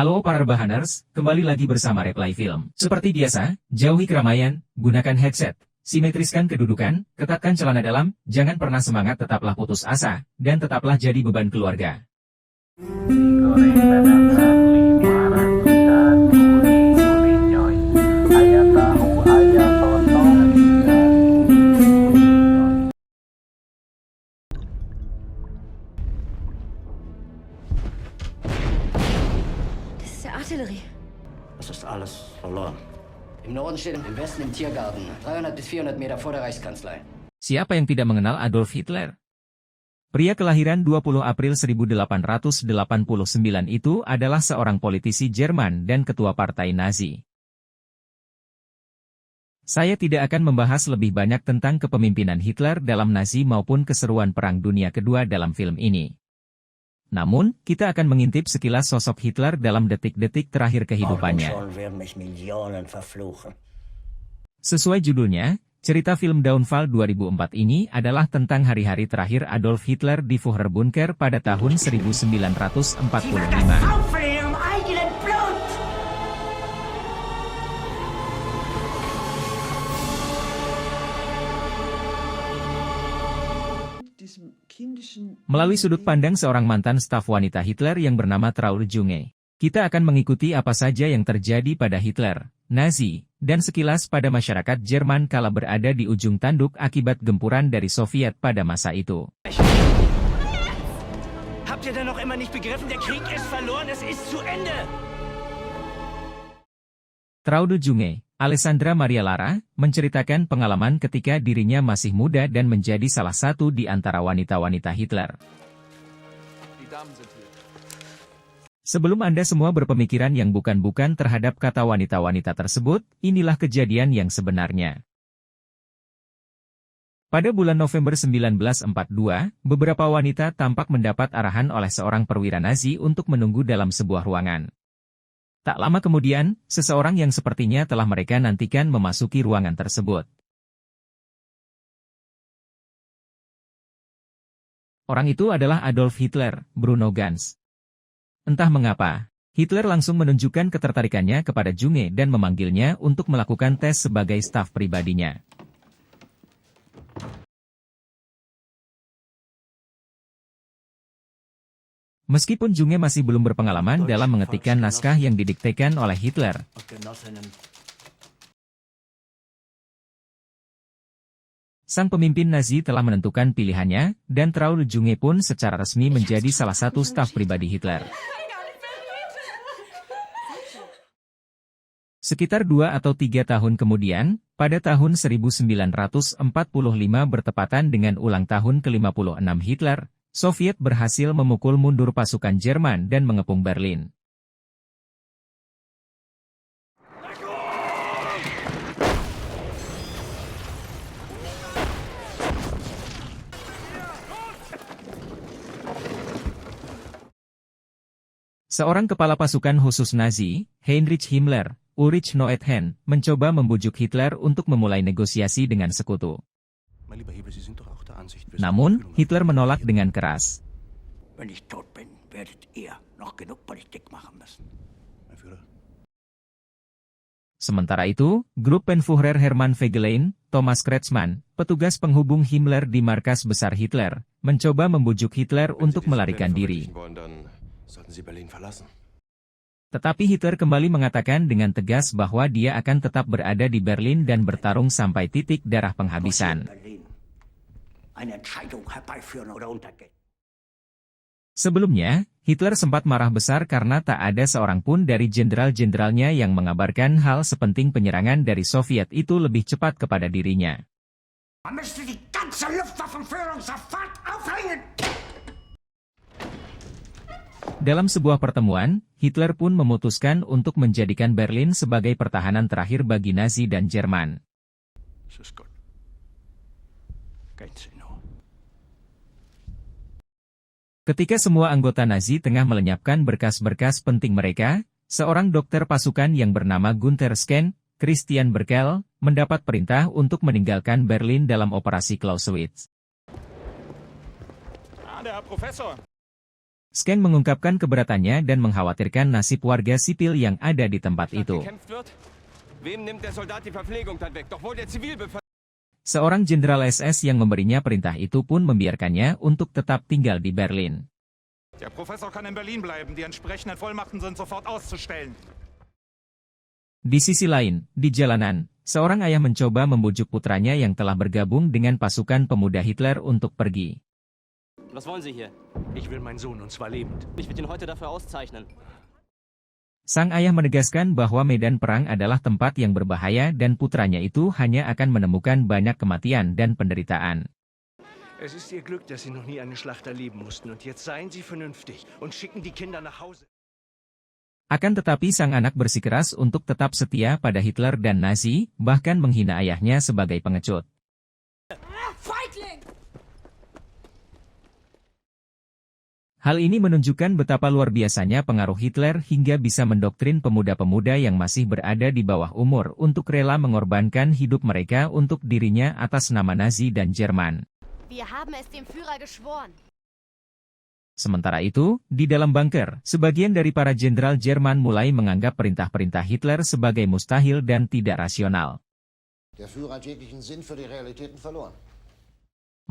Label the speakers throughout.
Speaker 1: Halo para rebahaners, kembali lagi bersama Replay Film. Seperti biasa, jauhi keramaian, gunakan headset, simetriskan kedudukan, ketatkan celana dalam, jangan pernah semangat, tetaplah putus asa, dan tetaplah jadi beban keluarga.
Speaker 2: Goreng dadakan 500-an, gurih coy. Ayam tahu, ayam sotong,
Speaker 3: Das ist ja Artillerie.
Speaker 4: Das ist alles verloren. Im Norden steht im Westen im Tiergarten, 300 bis 400 Meter vor der Reichskanzlei.
Speaker 1: Siapa yang tidak mengenal Adolf Hitler? Pria kelahiran 20 April 1889 itu adalah seorang politisi Jerman dan ketua partai Nazi. Saya tidak akan membahas lebih banyak tentang kepemimpinan Hitler dalam Nazi maupun keseruan Perang Dunia Kedua dalam film ini. Namun, kita akan mengintip sekilas sosok Hitler dalam detik-detik terakhir kehidupannya. Sesuai judulnya, cerita film Downfall 2004 ini adalah tentang hari-hari terakhir Adolf Hitler di Führerbunker pada tahun 1945. Melalui sudut pandang seorang mantan staf wanita Hitler yang bernama Traudl Junge, kita akan mengikuti apa saja yang terjadi pada Hitler, Nazi, dan sekilas pada masyarakat Jerman kala berada di ujung tanduk akibat gempuran dari Soviet pada masa itu.
Speaker 5: Habt ihr denn noch immer nicht begriffen, der Krieg ist verloren, es ist zu Ende.
Speaker 1: Traudl Junge, Alessandra Maria Lara, menceritakan pengalaman ketika dirinya masih muda dan menjadi salah satu di antara wanita-wanita Hitler. Sebelum Anda semua berpemikiran yang bukan-bukan terhadap kata wanita-wanita tersebut, inilah kejadian yang sebenarnya. Pada bulan November 1942, beberapa wanita tampak mendapat arahan oleh seorang perwira Nazi untuk menunggu dalam sebuah ruangan. Tak lama kemudian, seseorang yang sepertinya telah mereka nantikan memasuki ruangan tersebut. Orang itu adalah Adolf Hitler, Bruno Ganz. Entah mengapa, Hitler langsung menunjukkan ketertarikannya kepada Junge dan memanggilnya untuk melakukan tes sebagai staf pribadinya. Meskipun Junge masih belum berpengalaman dalam mengetikkan naskah yang didiktekan oleh Hitler, sang pemimpin Nazi telah menentukan pilihannya, dan Traudl Junge pun secara resmi menjadi salah satu staf pribadi Hitler. Sekitar 2 atau 3 tahun kemudian, pada tahun 1945 bertepatan dengan ulang tahun ke-56 Hitler, Soviet berhasil memukul mundur pasukan Jerman dan mengepung Berlin. Seorang kepala pasukan khusus Nazi, Heinrich Himmler, Ulrich Noethern, mencoba membujuk Hitler untuk memulai negosiasi dengan sekutu. Namun, Hitler menolak dengan keras. Sementara itu, grup Penführer Hermann Fegelein, Thomas Kretschmann, petugas penghubung Himmler di markas besar Hitler, mencoba membujuk Hitler untuk melarikan diri. Tetapi Hitler kembali mengatakan dengan tegas bahwa dia akan tetap berada di Berlin dan bertarung sampai titik darah penghabisan. Sebelumnya, Hitler sempat marah besar karena tak ada seorang pun dari jenderal-jenderalnya yang mengabarkan hal sepenting penyerangan dari Soviet itu lebih cepat kepada dirinya. Dalam sebuah pertemuan, Hitler pun memutuskan untuk menjadikan Berlin sebagai pertahanan terakhir bagi Nazi dan Jerman. Ketika semua anggota Nazi tengah melenyapkan berkas-berkas penting mereka, seorang dokter pasukan yang bernama Gunther Schenk, Christian Berkel, mendapat perintah untuk meninggalkan Berlin dalam operasi Clausewitz.
Speaker 5: Der Herr Professor.
Speaker 1: Skeng mengungkapkan keberatannya dan mengkhawatirkan nasib warga sipil yang ada di tempat itu. Seorang jenderal SS yang memberinya perintah itu pun membiarkannya untuk tetap tinggal di Berlin.
Speaker 6: Der Professor kann in Berlin bleiben. Die entsprechenden Vollmachten sind sofort auszustellen.
Speaker 1: Di sisi lain, di jalanan, seorang ayah mencoba membujuk putranya yang telah bergabung dengan pasukan pemuda Hitler untuk pergi.
Speaker 5: Was wollen Sie hier?
Speaker 7: Ich will meinen Sohn, und zwar lebend.
Speaker 5: Ich will ihn heute dafür auszeichnen.
Speaker 1: Sang ayah menegaskan bahwa medan perang adalah tempat yang berbahaya dan putranya itu hanya akan menemukan banyak kematian dan penderitaan.
Speaker 7: Es ist Ihr Glück, dass Sie noch nie eine Schlacht erleben mussten. Und jetzt seien Sie vernünftig und schicken die Kinder nach Hause.
Speaker 1: Akan tetapi sang anak bersikeras untuk tetap setia pada Hitler dan Nazi, bahkan menghina ayahnya sebagai pengecut. Hal ini menunjukkan betapa luar biasanya pengaruh Hitler hingga bisa mendoktrin pemuda-pemuda yang masih berada di bawah umur untuk rela mengorbankan hidup mereka untuk dirinya atas nama Nazi dan Jerman.
Speaker 3: Wir haben es dem Führer geschworen.
Speaker 1: Sementara itu, di dalam bunker, sebagian dari para jenderal Jerman mulai menganggap perintah-perintah Hitler sebagai mustahil dan tidak rasional.
Speaker 8: Der Führer hat jeglichen Sinn für die Realitäten verloren.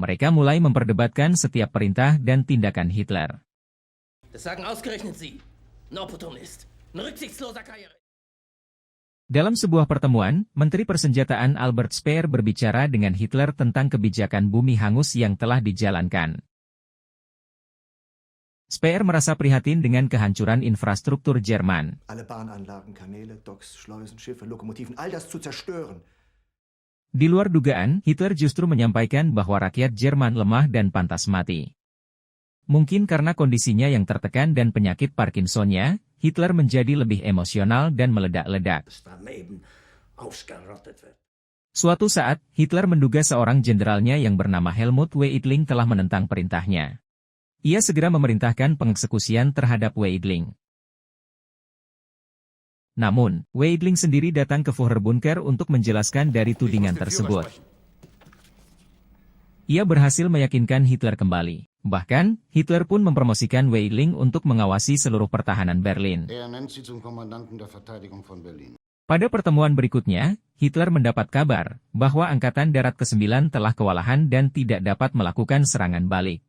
Speaker 1: Mereka mulai memperdebatkan setiap perintah dan tindakan Hitler.
Speaker 9: Das sagen ausgerechnet Sie. Ein Opportunist. Ein rücksichtsloser Karriere.
Speaker 1: Dalam sebuah pertemuan, Menteri Persenjataan Albert Speer berbicara dengan Hitler tentang kebijakan bumi hangus yang telah dijalankan. Speer merasa prihatin dengan kehancuran infrastruktur Jerman.
Speaker 10: Alle Bahnanlagen, Kanäle, Docks, Schleusen, Schiffe, Lokomotiven, all das zu zerstören.
Speaker 1: Di luar dugaan, Hitler justru menyampaikan bahwa rakyat Jerman lemah dan pantas mati. Mungkin karena kondisinya yang tertekan dan penyakit Parkinsonnya, Hitler menjadi lebih emosional dan meledak-ledak. Suatu saat, Hitler menduga seorang jenderalnya yang bernama Helmut Weidling telah menentang perintahnya. Ia segera memerintahkan pengeksekusian terhadap Weidling. Namun, Weidling sendiri datang ke Führerbunker untuk menjelaskan dari tudingan tersebut. Ia berhasil meyakinkan Hitler kembali. Bahkan, Hitler pun mempromosikan Weidling untuk mengawasi seluruh pertahanan Berlin. Pada pertemuan berikutnya, Hitler mendapat kabar bahwa Angkatan Darat ke-9 telah kewalahan dan tidak dapat melakukan serangan balik.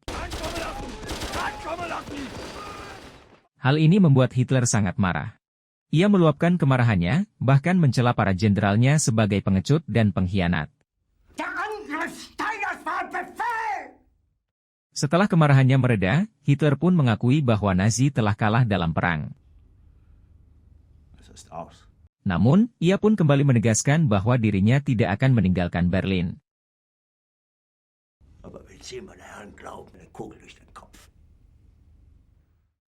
Speaker 1: Hal ini membuat Hitler sangat marah. Ia meluapkan kemarahannya, bahkan mencela para jenderalnya sebagai pengecut dan pengkhianat. Setelah kemarahannya mereda, Hitler pun mengakui bahwa Nazi telah kalah dalam perang. Namun, ia pun kembali menegaskan bahwa dirinya tidak akan meninggalkan Berlin.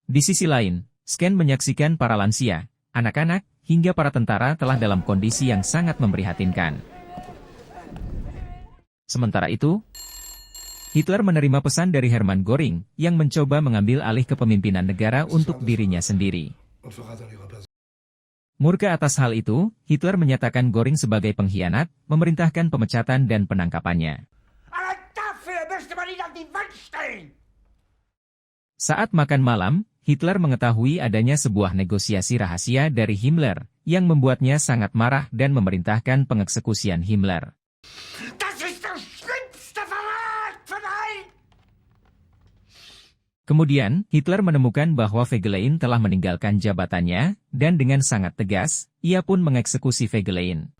Speaker 1: Di sisi lain, Skeng menyaksikan para lansia, anak-anak, hingga para tentara telah dalam kondisi yang sangat memprihatinkan. Sementara itu, Hitler menerima pesan dari Hermann Göring yang mencoba mengambil alih kepemimpinan negara untuk dirinya sendiri. Murka atas hal itu, Hitler menyatakan Göring sebagai pengkhianat, memerintahkan pemecatan dan penangkapannya. Saat makan malam, Hitler mengetahui adanya sebuah negosiasi rahasia dari Himmler, yang membuatnya sangat marah dan memerintahkan pengeksekusian Himmler. Kemudian, Hitler menemukan bahwa Fegelein telah meninggalkan jabatannya, dan dengan sangat tegas, ia pun mengeksekusi Fegelein.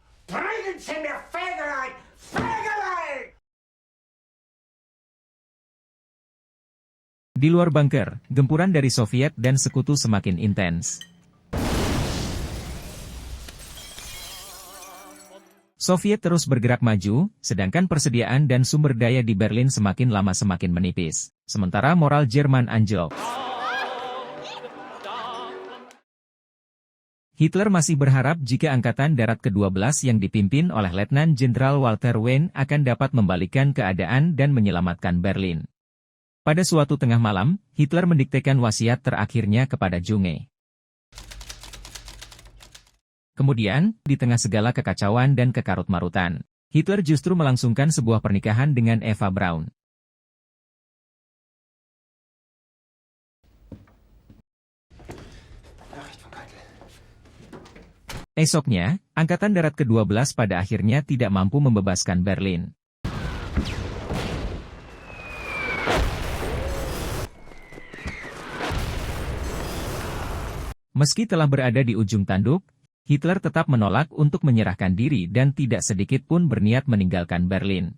Speaker 1: Di luar bunker, gempuran dari Soviet dan sekutu semakin intens. Soviet terus bergerak maju, sedangkan persediaan dan sumber daya di Berlin semakin lama semakin menipis. Sementara moral Jerman anjlok. Hitler masih berharap jika Angkatan Darat ke-12 yang dipimpin oleh Letnan Jenderal Walter Wayne akan dapat membalikkan keadaan dan menyelamatkan Berlin. Pada suatu tengah malam, Hitler mendiktekan wasiat terakhirnya kepada Junge. Kemudian, di tengah segala kekacauan dan kekarut-marutan, Hitler justru melangsungkan sebuah pernikahan dengan Eva Braun. Esoknya, Angkatan Darat ke-12 pada akhirnya tidak mampu membebaskan Berlin. Meski telah berada di ujung tanduk, Hitler tetap menolak untuk menyerahkan diri dan tidak sedikit pun berniat meninggalkan Berlin.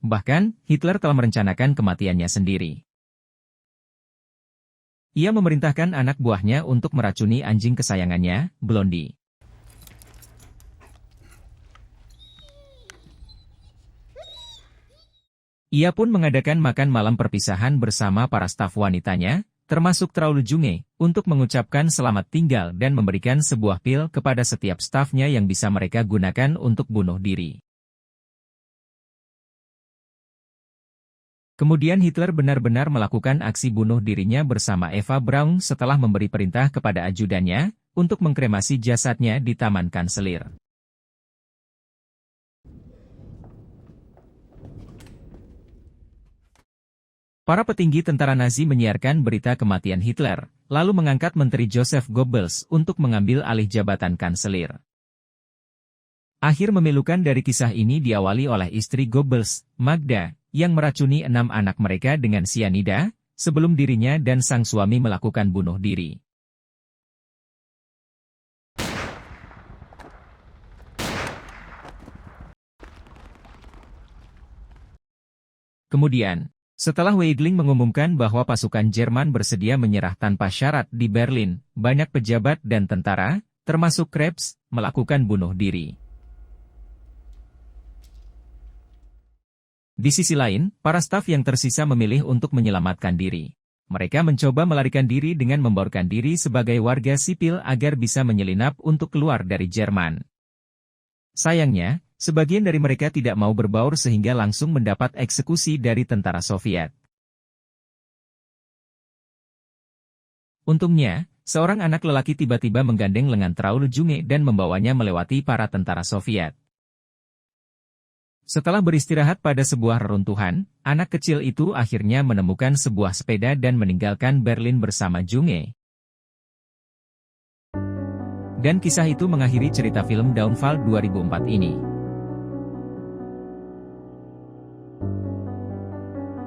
Speaker 1: Bahkan, Hitler telah merencanakan kematiannya sendiri. Ia memerintahkan anak buahnya untuk meracuni anjing kesayangannya, Blondie. Ia pun mengadakan makan malam perpisahan bersama para staf wanitanya, termasuk Traul Junge, untuk mengucapkan selamat tinggal dan memberikan sebuah pil kepada setiap stafnya yang bisa mereka gunakan untuk bunuh diri. Kemudian Hitler benar-benar melakukan aksi bunuh dirinya bersama Eva Braun setelah memberi perintah kepada ajudannya untuk mengkremasi jasadnya di Taman Kanselir. Para petinggi tentara Nazi menyiarkan berita kematian Hitler, lalu mengangkat Menteri Joseph Goebbels untuk mengambil alih jabatan Kanselir. Akhir memilukan dari kisah ini diawali oleh istri Goebbels, Magda, yang meracuni 6 anak mereka dengan sianida, sebelum dirinya dan sang suami melakukan bunuh diri. Kemudian, setelah Weidling mengumumkan bahwa pasukan Jerman bersedia menyerah tanpa syarat di Berlin, banyak pejabat dan tentara, termasuk Krebs, melakukan bunuh diri. Di sisi lain, para staf yang tersisa memilih untuk menyelamatkan diri. Mereka mencoba melarikan diri dengan membaurkan diri sebagai warga sipil agar bisa menyelinap untuk keluar dari Jerman. Sayangnya, sebagian dari mereka tidak mau berbaur sehingga langsung mendapat eksekusi dari tentara Soviet. Untungnya, seorang anak lelaki tiba-tiba menggandeng lengan Traul Junge dan membawanya melewati para tentara Soviet. Setelah beristirahat pada sebuah reruntuhan, anak kecil itu akhirnya menemukan sebuah sepeda dan meninggalkan Berlin bersama Junge. Dan kisah itu mengakhiri cerita film Downfall 2004 ini.